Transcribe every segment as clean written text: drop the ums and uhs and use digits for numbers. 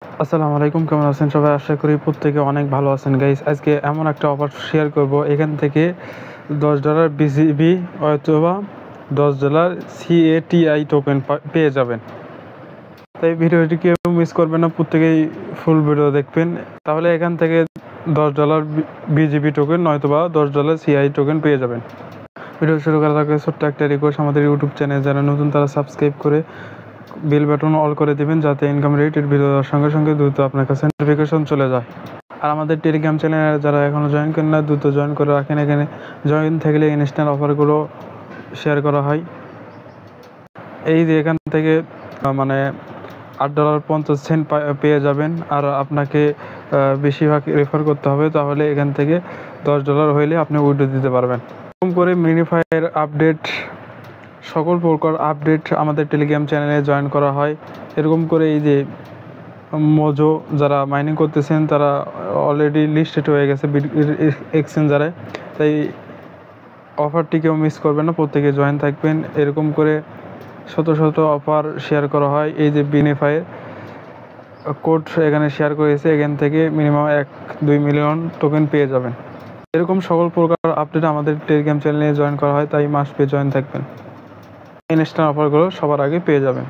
আসসালামু আলাইকুম, কেমন আছেন সবাই? আশা করি প্রত্যেকে অনেক ভালো আছেন গাইস। আজকে এমন একটা অফার শেয়ার করব, এখান থেকে $10 বিজিবি অথবা $10 CATI টোকেন পেয়ে যাবেন। তাই ভিডিওটি কেউ মিস করবেন না, প্রত্যেকেই ফুল ভিডিও দেখবেন। তাহলে এখান থেকে $10 বিজিবি টোকেন নয়তোবা $10 CI টোকেন পেয়ে যাবেন। ভিডিও শুরু করার আগে ছোট্ট একটা রিকোয়েস্ট, আমাদের ইউটিউব চ্যানেল যারা নতুন তারা সাবস্ক্রাইব করে বেল বাটন অল করে দেবেন, যাতে ইনকাম রিলেটেড ভিডিও দেওয়ার সঙ্গে সঙ্গে দ্রুত আপনার কাছে নোটিফিকেশন চলে যায়। আর আমাদের টেলিগ্রাম চ্যানেলে যারা এখনও জয়েন করেন না, দ্রুত জয়েন করে রাখেন। এখানে জয়েন থাকলে ইনস্ট্যান্ট অফারগুলো শেয়ার করা হয়। এই যে এখান থেকে মানে $8.50 পেয়ে যাবেন। আর আপনাকে বেশিরভাগ রেফার করতে হবে, তাহলে এখান থেকে $10 হইলে আপনি উইথড্র দিতে পারবেন। এরকম করে মিনিফায়ার আপডেট, সকল প্রকার আপডেট আমাদের টেলিগ্রাম চ্যানেলে জয়েন করা হয়। এরকম করে এই যে মোজো যারা মাইনিং করতেছেন তারা অলরেডি লিস্টেড হয়ে গেছে এক্সচেঞ্জারে, তাই অফারটি কেউ মিস করবেন না, প্রত্যেকে জয়েন থাকবেন। এরকম করে শত শত অফার শেয়ার করা হয়। এই যে বিনিফায়ের কোড এখানে শেয়ার করেছে, এখান থেকে মিনিমাম 1-2 মিলিয়ন টোকেন পেয়ে যাবেন। এরকম সকল প্রকার আপডেট আমাদের টেলিগ্রাম চ্যানেলে জয়েন করা হয়, তাই মাস্ট পেয়ে জয়েন থাকবেন। ইনস্ট্যান্ট অফারগুলো সবার আগে পেয়ে যাবেন।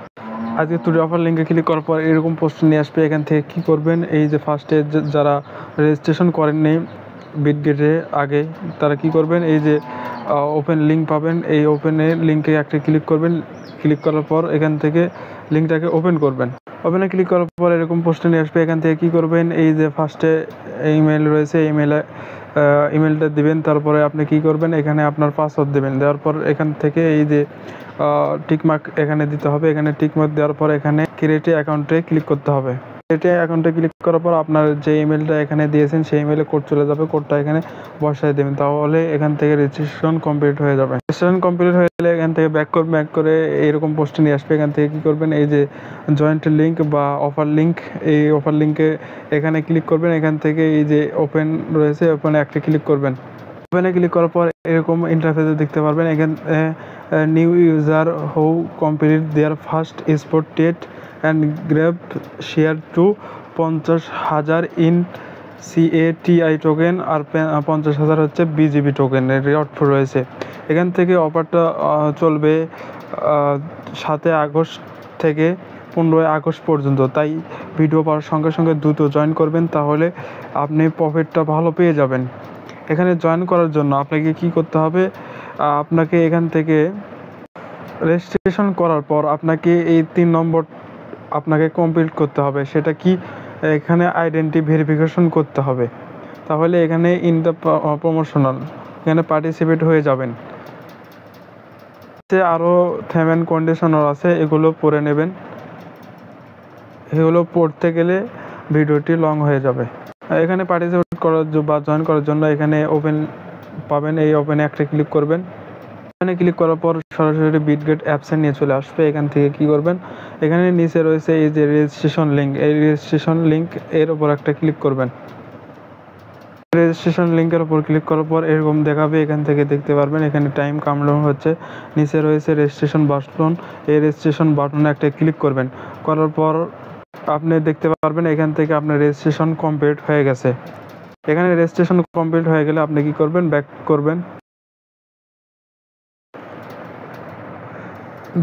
আজকে টুডে অফার লিঙ্কে ক্লিক করার পর এরকম পোস্ট নিয়ে আসবে। এখান থেকে কী করবেন, এই যে ফার্স্টে যারা রেজিস্ট্রেশন করেননি বিটগেটে আগে, তারা কি করবেন, এই যে ওপেন লিঙ্ক পাবেন, এই ওপেনের লিঙ্কে একটা ক্লিক করবেন। ক্লিক করার পর এখান থেকে লিঙ্কটাকে ওপেন করবেন। ওপেনে ক্লিক করার পর এরকম পোস্টে নিয়ে আসবে। এখান থেকে কী করবেন, এই যে ফার্স্টে ইমেল রয়েছে, ইমেলটা দিবেন। তারপরে আপনি কি করবেন, এখানে আপনার পাসওয়ার্ড দেবেন। দেওয়ার পর এখান থেকে এই যে টিকমার্ক এখানে দিতে হবে। এখানে টিকমার্ক দেওয়ার পর এখানে ক্রিয়েট অ্যাকাউন্টে ক্লিক করতে হবে। ক্রিয়েট অ্যাকাউন্টে ক্লিক করার পর আপনার যে ইমেলটা এখানে দিয়েছেন সেই ইমেলে কোড চলে যাবে, কোডটা এখানে বসায় দেবেন। তাহলে এখান থেকে রেজিস্ট্রেশন কমপ্লিট হয়ে যাবে। রেজিস্ট্রেশন কমপ্লিট হয়ে গেলে এখান থেকে ব্যাক করে এরকম পোস্টে নিয়ে আসবে। এখান থেকে কী করবেন, এই যে জয়েন্ট লিঙ্ক বা অফার লিঙ্ক, এই অফার লিঙ্কে এখানে ক্লিক করবেন। এখান থেকে এই যে ওপেন রয়েছে, ওপেনে একটা ক্লিক করবেন। ওপেনে ক্লিক করার পর এরকম ইন্টারফেসে দেখতে পারবেন। এখানে new user who complete their first spot টেট and grab share to 50,000 in CATI token, আর 50,000 হচ্ছে বিজিবি টোকেনের রিওয়ার্ড রয়েছে। এখান থেকে অফারটা চলবে 7 আগস্ট থেকে 15 আগস্ট পর্যন্ত। তাই ভিডিও পাওয়ার সঙ্গে সঙ্গে দ্রুত জয়েন করবেন, তাহলে আপনি প্রফিটটা ভালো পেয়ে যাবেন। এখানে জয়েন করার জন্য আপনাকে কি করতে হবে, আপনাকে এখান থেকে রেজিস্ট্রেশন করার পর আপনাকে এই 3 নম্বর আপনাকে কমপ্লিট করতে হবে। সেটা কি, এখানে আইডেন্টি ভেরিফিকেশন করতে হবে। তাহলে এখানে ইন দ্য প্রমোশনাল এখানে পার্টিসিপেট হয়ে যাবেন। আরও থার্ম অ্যান্ড কন্ডিশনার আছে, এগুলো পড়ে নেবেন। এগুলো পড়তে গেলে ভিডিওটি লং হয়ে যাবে। এখানে পার্টিসিপেট করার বা জয়েন করার জন্য এখানে ওপেন পাবেন, এই ওপেনে একটা ক্লিক করবেন। এখানে ক্লিক করার পর সরাসরি বিটগেট অ্যাপসে নিয়ে চলে আসবে। এখান থেকে কি করবেন, এখানে নিচে রয়েছে এই যে রেজিস্ট্রেশন লিঙ্ক, এই রেজিস্ট্রেশন লিঙ্ক এর উপর একটা ক্লিক করবেন। রেজিস্ট্রেশন লিঙ্কের উপর ক্লিক করার পর এরকম দেখাবে। এখান থেকে দেখতে পারবেন এখানে টাইম কাউন্টডাউন হচ্ছে। নিচে রয়েছে রেজিস্ট্রেশন বাটন, এই রেজিস্ট্রেশন বাটনে একটা ক্লিক করবেন। করার পর আপনি দেখতে পারবেন এখান থেকে আপনার রেজিস্ট্রেশন কমপ্লিট হয়ে গেছে। এখানে রেজিস্ট্রেশন কমপ্লিট হয়ে গেলে আপনি কি করবেন, ব্যাক করবেন।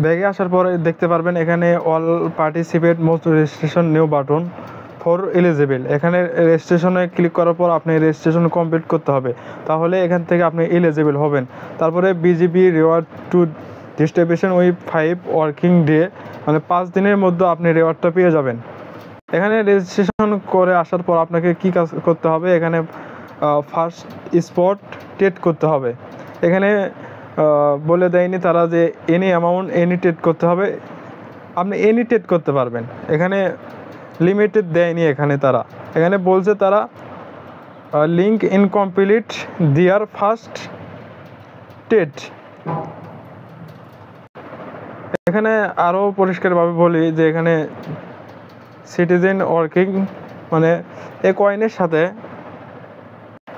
ব্যাগে আসার পরে দেখতে পারবেন এখানে all participate most registration new button for eligible. এখানে রেজিস্ট্রেশনে ক্লিক করার পর আপনি রেজিস্ট্রেশন কমপ্লিট করতে হবে, তাহলে এখান থেকে আপনি এলিজিবল হবেন। তারপরে BGB reward to distribution with 5 working day, মানে 5 দিনের মধ্যে আপনি রিওয়ার্ডটা পেয়ে যাবেন। এখানে রেজিস্ট্রেশন করে আসার পর আপনাকে কি কাজ করতে হবে, এখানে ফার্স্ট স্পট ট্রেড করতে হবে। এখানে বলে দেয়নি তারা যে এনি অ্যামাউন্ট এনি ট্রেড করতে হবে, আপনি এনি ট্রেড করতে পারবেন। এখানে লিমিটেড দেয়নি, এখানে বলছে তারা link incomplete their first trade. এখানে আরও পরিষ্কারভাবে বলি যে এখানে সিটিজেন ওয়ার্কিং, মানে এই কয়েনের সাথে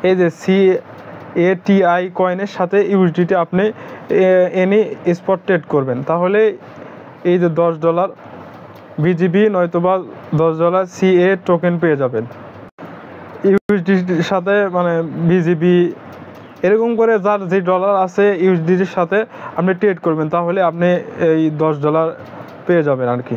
এই যে CATI কয়েনের সাথে ইউএসডিটি আপনি এনি স্পট ট্রেড করবেন, তাহলে এই যে $10 বিজিবি নয়তোবা $10 CA টোকেন পেয়ে যাবেন। ইউএসডিটির সাথে মানে বিজিবি এরকম করে যার যে ডলার আছে ইউএসডিটির সাথে আপনি ট্রেড করবেন, তাহলে আপনি এই $10 পেয়ে যাবেন আর কি।